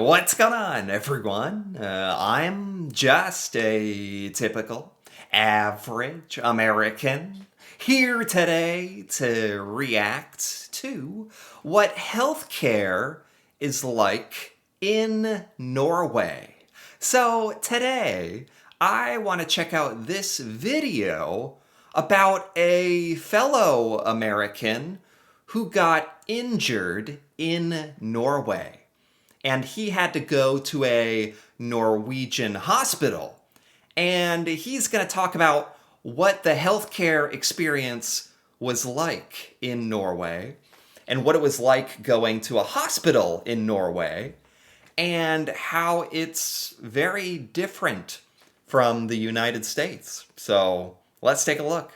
What's going on, everyone? I'm just a typical, average American here today to react to what healthcare is like in Norway. So today, I want to check out this video about a fellow American who got injured in Norway and he had to go to a Norwegian hospital. And he's going to talk about what the healthcare experience was like in Norway and what it was like going to a hospital in Norway and how it's very different from the United States. So let's take a look.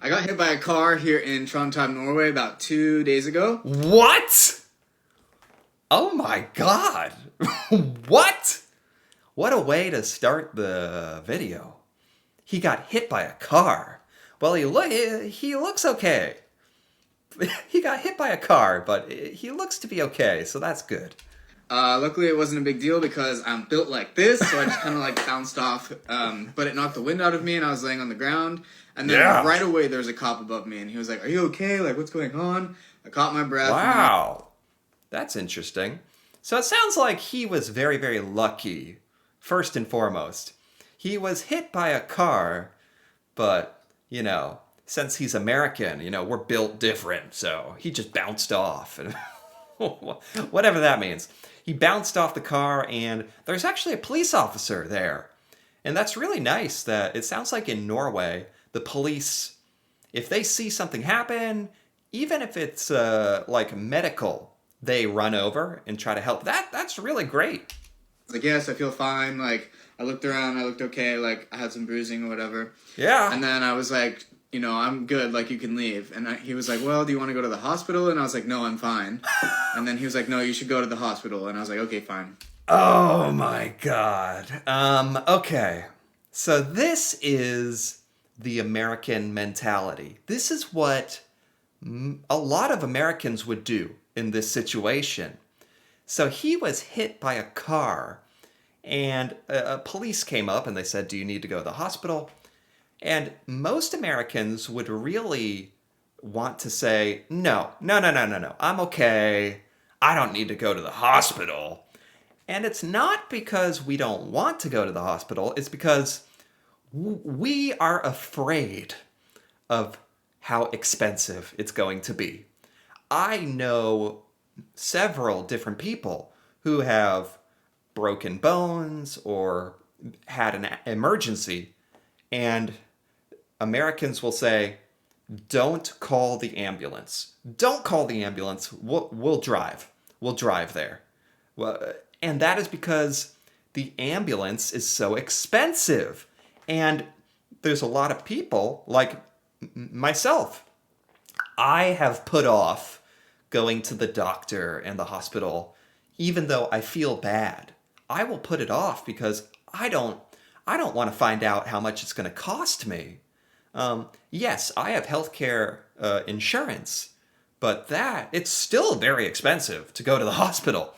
I got hit by a car here in Trondheim, Norway about 2 days ago. What? Oh my God. What? What a way to start the video. He got hit by a car. Well, he looks okay. He got hit by a car, but he looks to be okay, so that's good. Luckily, it wasn't a big deal because I'm built like this, so I just kind of like bounced off. But it knocked the wind out of me, and I was laying on the ground. And then right away, there was a cop above me, and he was like, "Are you okay? Like, what's going on?" I caught my breath. Wow. That's interesting. So it sounds like he was very, very lucky, first and foremost. He was hit by a car, but, since he's American, we're built different, so he just bounced off. And whatever that means. He bounced off the car, and there's actually a police officer there. And that's really nice that it sounds like in Norway, the police, if they see something happen, even if it's like medical, they run over and try to help. That's really great. I was like, yes, I feel fine. Like, I looked around, I looked okay. Like, I had some bruising or whatever. Yeah. And then I was like, I'm good. Like, you can leave. And he was like, well, do you want to go to the hospital? And I was like, no, I'm fine. And then he was like, no, you should go to the hospital. And I was like, okay, fine. Oh my God. Okay. So this is the American mentality. This is what a lot of Americans would do in this situation. So he was hit by a car, and police came up and they said, do you need to go to the hospital? And most Americans would really want to say, no, I'm okay. I don't need to go to the hospital. And it's not because we don't want to go to the hospital. It's because we are afraid of how expensive it's going to be. I know several different people who have broken bones or had an emergency, and Americans will say, don't call the ambulance. Don't call the ambulance. We'll drive. We'll drive there. Well, and that is because the ambulance is so expensive. And there's a lot of people, like myself, I have put off going to the doctor and the hospital, even though I feel bad. I will put it off because I don't want to find out how much it's going to cost me. Yes, I have healthcare insurance, but it's still very expensive to go to the hospital.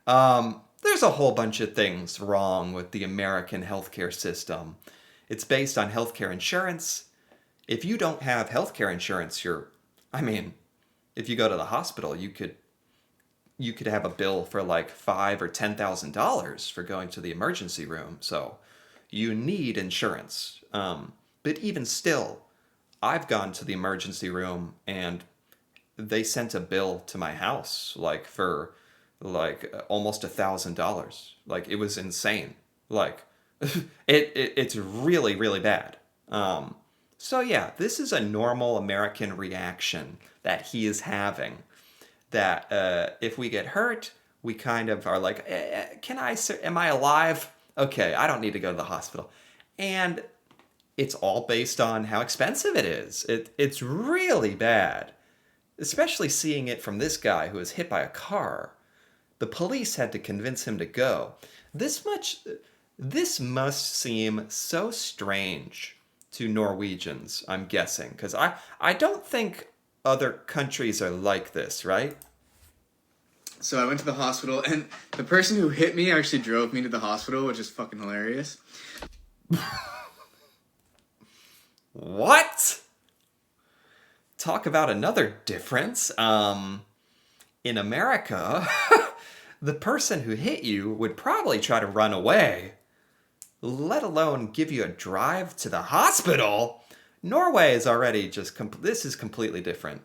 There's a whole bunch of things wrong with the American healthcare system. It's based on healthcare insurance. If you don't have healthcare insurance, if you go to the hospital, you could have a bill for like $5,000 or $10,000 for going to the emergency room. So you need insurance. But even still, I've gone to the emergency room and they sent a bill to my house for almost $1,000. Like, it was insane. Like, it's really, really bad. So yeah, this is a normal American reaction that he is having. That if we get hurt, we kind of are like, am I alive? Okay, I don't need to go to the hospital. And it's all based on how expensive it is. It's really bad, especially seeing it from this guy who was hit by a car. The police had to convince him to go. This must seem so strange to Norwegians, I'm guessing, because I don't think other countries are like this, right? So I went to the hospital, and the person who hit me actually drove me to the hospital, which is fucking hilarious. What? Talk about another difference. In America, the person who hit you would probably try to run away, let alone give you a drive to the hospital. Norway is already just this is completely different.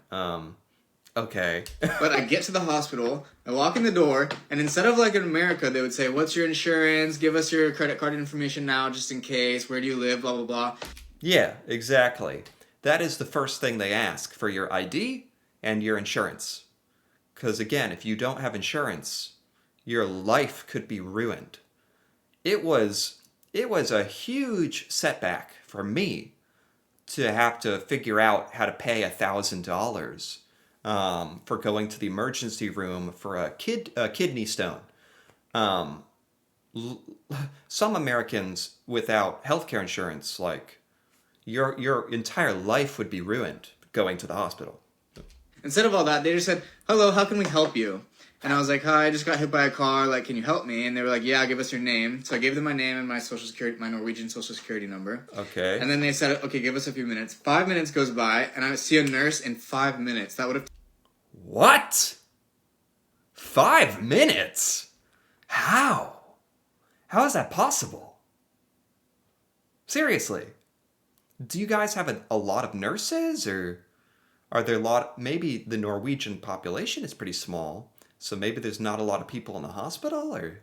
Okay. But I get to the hospital, I walk in the door, and instead of like in America, they would say, "What's your insurance? Give us your credit card information now, just in case. Where do you live? Blah blah blah." Yeah, exactly. That is the first thing they ask for your ID and your insurance. Because again, if you don't have insurance, your life could be ruined. It was a huge setback for me to have to figure out how to pay $1,000 for going to the emergency room for a kidney stone. Um, some Americans without healthcare insurance, like your entire life would be ruined going to the hospital. Instead of all that, they just said, "Hello, how can we help you?" And I was like, "Hi, I just got hit by a car. Like, can you help me?" And they were like, "Yeah, give us your name." So I gave them my name and my social security, my Norwegian social security number. Okay. And then they said, "Okay, give us a few minutes." 5 minutes goes by, and I see a nurse in 5 minutes. That would have. What? 5 minutes? How? How is that possible? Seriously. Do you guys have a lot of nurses, or are there a lot? Maybe the Norwegian population is pretty small, so maybe there's not a lot of people in the hospital, or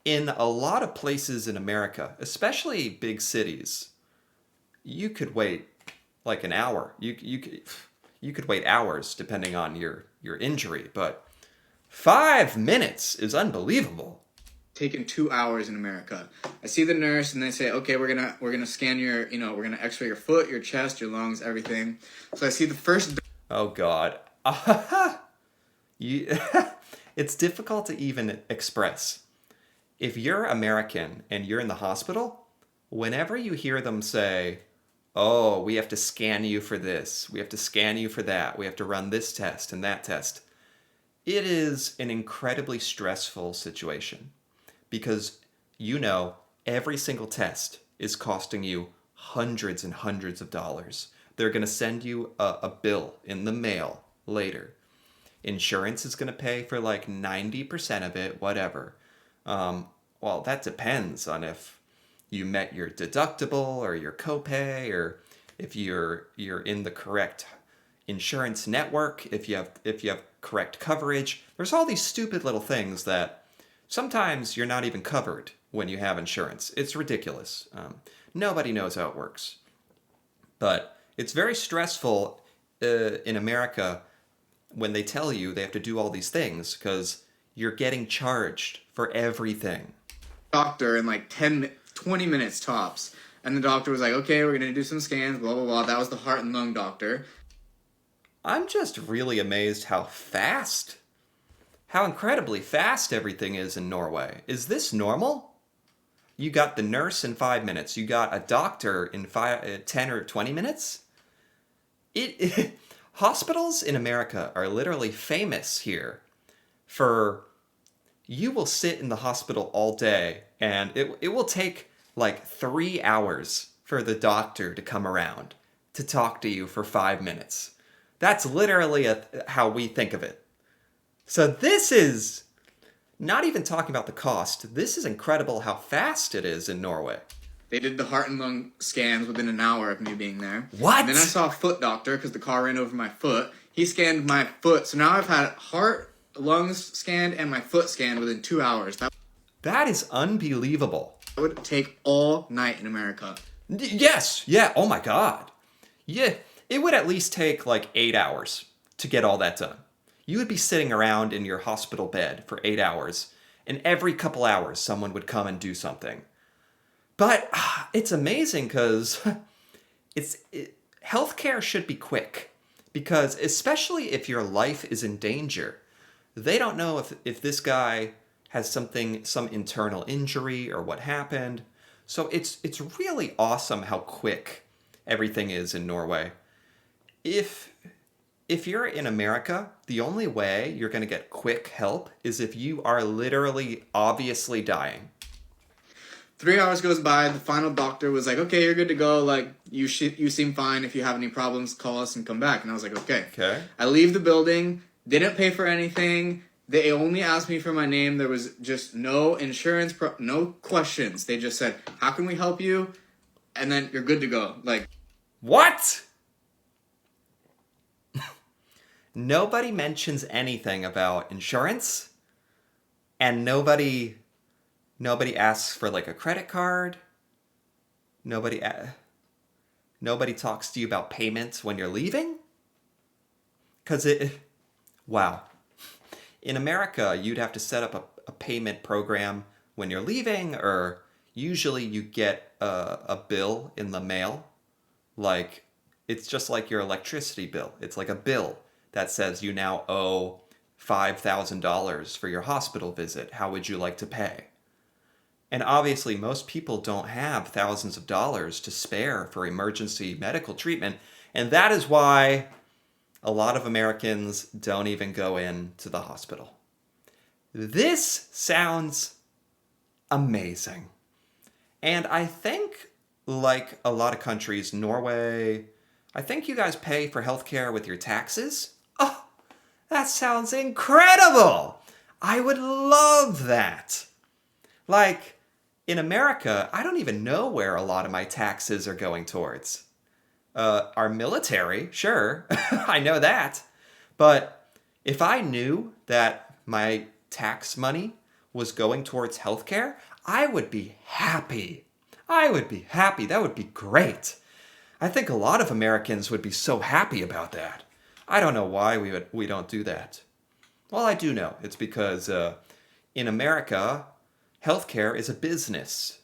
in a lot of places in America, especially big cities, you could wait like an hour. You could wait hours depending on your injury, but 5 minutes is unbelievable. Taken 2 hours in America. I see the nurse and they say, "Okay, we're gonna scan your, we're gonna X-ray your foot, your chest, your lungs, everything." So I see the first. Oh God. you, it's difficult to even express. If you're American and you're in the hospital, whenever you hear them say, "Oh, we have to scan you for this, we have to scan you for that, we have to run this test and that test," it is an incredibly stressful situation. Because every single test is costing you hundreds and hundreds of dollars. They're going to send you a bill in the mail later. Insurance is going to pay for like 90% of it, whatever. Well, that depends on if you met your deductible or your copay, or if you're in the correct insurance network, if you have correct coverage. There's all these stupid little things that sometimes you're not even covered when you have insurance. It's ridiculous. Nobody knows how it works. But it's very stressful in America when they tell you they have to do all these things because you're getting charged for everything. Doctor in like 20 minutes tops. And the doctor was like, "Okay, we're going to do some scans, blah, blah, blah." That was the heart and lung doctor. I'm just really amazed how incredibly fast everything is in Norway. Is this normal? You got the nurse in 5 minutes. You got a doctor in 10 or 20 minutes? Hospitals in America are literally famous here for, you will sit in the hospital all day and it will take like 3 hours for the doctor to come around to talk to you for 5 minutes. That's literally how we think of it. So this is not even talking about the cost. This is incredible how fast it is in Norway. They did the heart and lung scans within an hour of me being there. What? And then I saw a foot doctor because the car ran over my foot. He scanned my foot. So now I've had heart, lungs scanned, and my foot scanned within 2 hours. That is unbelievable. That would take all night in America. Yes. Yeah. Oh my God. Yeah. It would at least take like 8 hours to get all that done. You would be sitting around in your hospital bed for 8 hours, and every couple hours someone would come and do something. But it's amazing because healthcare should be quick, because especially if your life is in danger, they don't know if this guy has some internal injury or what happened. So it's really awesome how quick everything is in Norway. If if you're in America, the only way you're going to get quick help is if you are literally obviously dying. 3 hours goes by. The final doctor was like, "Okay, you're good to go. Like, you seem fine. If you have any problems, call us and come back." And I was like, "Okay." Okay. I leave the building. Didn't pay for anything. They only asked me for my name. There was just no insurance, no questions. They just said, "How can we help you?" And then you're good to go. Like, What? Nobody mentions anything about insurance, and nobody asks for like a credit card. Nobody nobody talks to you about payments when you're leaving? Cuz wow. In America, you'd have to set up a payment program when you're leaving, or usually you get a bill in the mail. Like, it's just like your electricity bill. It's like a bill that says you now owe $5,000 for your hospital visit. How would you like to pay? And obviously, most people don't have thousands of dollars to spare for emergency medical treatment. And that is why a lot of Americans don't even go into the hospital. This sounds amazing. And I think, like a lot of countries, Norway, I think you guys pay for healthcare with your taxes. Oh, that sounds incredible! I would love that. Like, in America, I don't even know where a lot of my taxes are going towards. Our military, sure, I know that. But if I knew that my tax money was going towards healthcare, I would be happy. I would be happy. That would be great. I think a lot of Americans would be so happy about that. I don't know why we don't do that. Well, I do know. It's because in America, healthcare is a business.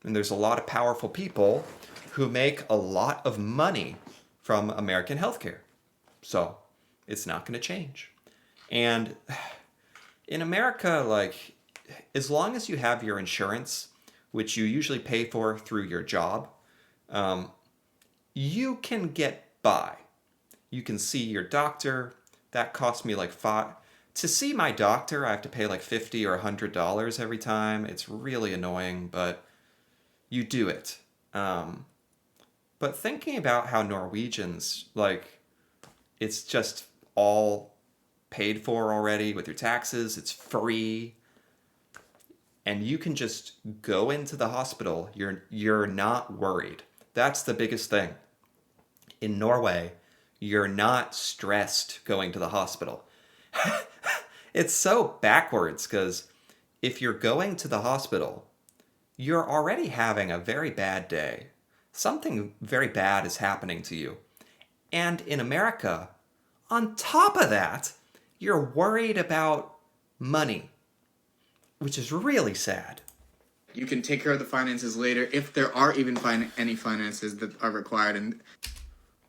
And there's a lot of powerful people who make a lot of money from American healthcare. So it's not going to change. And in America, like, as long as you have your insurance, which you usually pay for through your job, you can get by. You can see your doctor. That cost me like five. To see my doctor, I have to pay like $50 or $100 every time. It's really annoying, but you do it. But thinking about how Norwegians, like, it's just all paid for already with your taxes, it's free, and you can just go into the hospital. You're not worried. That's the biggest thing. In Norway, you're not stressed going to the hospital. It's so backwards because if you're going to the hospital, you're already having a very bad day. Something very bad is happening to you. And in America, on top of that, you're worried about money, which is really sad. you can take care of the finances later if there are even any finances that are required. And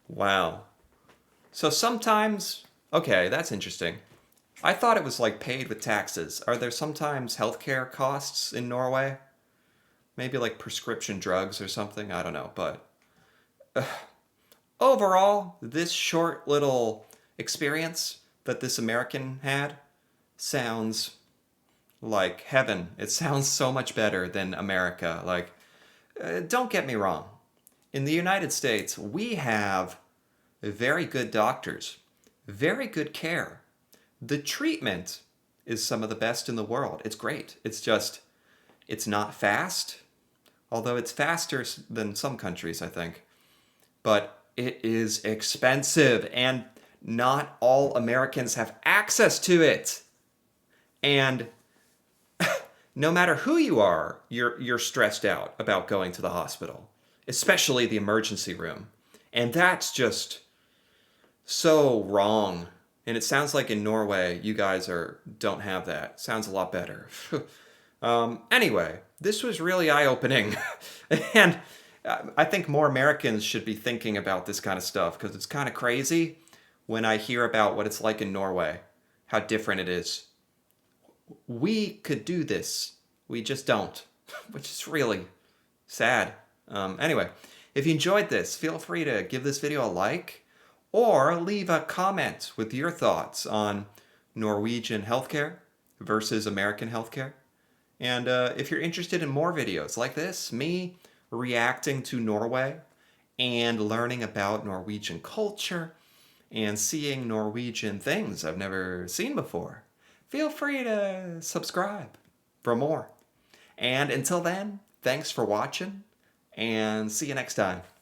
Wow. So sometimes, okay, that's interesting. I thought it was like paid with taxes. Are there sometimes healthcare costs in Norway? Maybe like prescription drugs or something? I don't know. But overall, this short little experience that this American had sounds like heaven. It sounds so much better than America. Like, don't get me wrong. In the United States, we have very good doctors, very good care. The treatment is some of the best in the world. It's great. It's just, it's not fast, although it's faster than some countries, I think. But it is expensive, and not all Americans have access to it. And no matter who you are, you're stressed out about going to the hospital, especially the emergency room. And that's just so wrong. And it sounds like in Norway, you guys don't have that. Sounds a lot better. Anyway, this was really eye-opening. And I think more Americans should be thinking about this kind of stuff because it's kind of crazy when I hear about what it's like in Norway, how different it is. We could do this. We just don't, which is really sad. Anyway, if you enjoyed this, feel free to give this video a like, or leave a comment with your thoughts on Norwegian healthcare versus American healthcare. And if you're interested in more videos like this, me reacting to Norway and learning about Norwegian culture and seeing Norwegian things I've never seen before, feel free to subscribe for more. And until then, thanks for watching and see you next time.